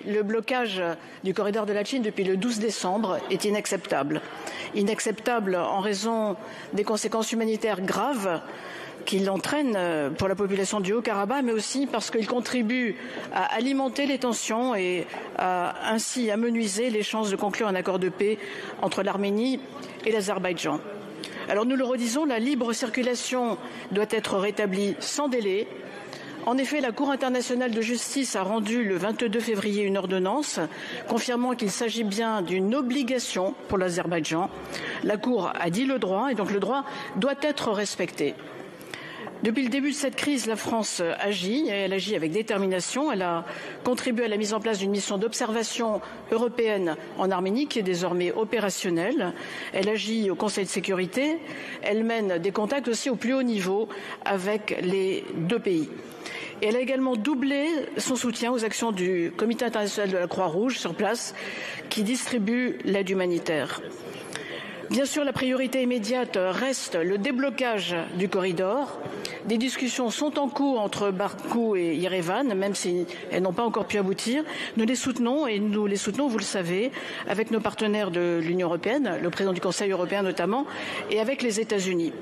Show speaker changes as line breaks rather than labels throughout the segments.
Le blocage du corridor de Latchine depuis le 12 décembre est inacceptable. Inacceptable en raison des conséquences humanitaires graves qu'il entraîne pour la population du Haut-Karabakh, mais aussi parce qu'il contribue à alimenter les tensions et à ainsi amenuiser les chances de conclure un accord de paix entre l'Arménie et l'Azerbaïdjan. Alors nous le redisons, la libre circulation doit être rétablie sans délai. En effet, la Cour internationale de justice a rendu le 22 février une ordonnance confirmant qu'il s'agit bien d'une obligation pour l'Azerbaïdjan. La Cour a dit le droit et donc le droit doit être respecté. Depuis le début de cette crise, la France agit et elle agit avec détermination. Elle a contribué à la mise en place d'une mission d'observation européenne en Arménie qui est désormais opérationnelle. Elle agit au Conseil de sécurité. Elle mène des contacts aussi au plus haut niveau avec les deux pays. Et elle a également doublé son soutien aux actions du Comité international de la Croix-Rouge sur place qui distribue l'aide humanitaire. Bien sûr, la priorité immédiate reste le déblocage du corridor. Des discussions sont en cours entre Bakou et Yerevan, même si elles n'ont pas encore pu aboutir. Nous les soutenons et nous les soutenons, vous le savez, avec nos partenaires de l'Union européenne, le président du Conseil européen notamment, et avec les États-Unis.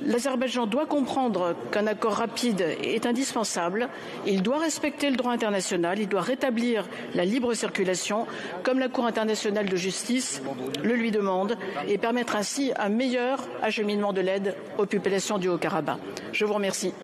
L'Azerbaïdjan doit comprendre qu'un accord rapide est indispensable. Il doit respecter le droit international, il doit rétablir la libre circulation, comme la Cour internationale de justice le lui demande, et permettre ainsi un meilleur acheminement de l'aide aux populations du Haut-Karabakh. Je vous remercie.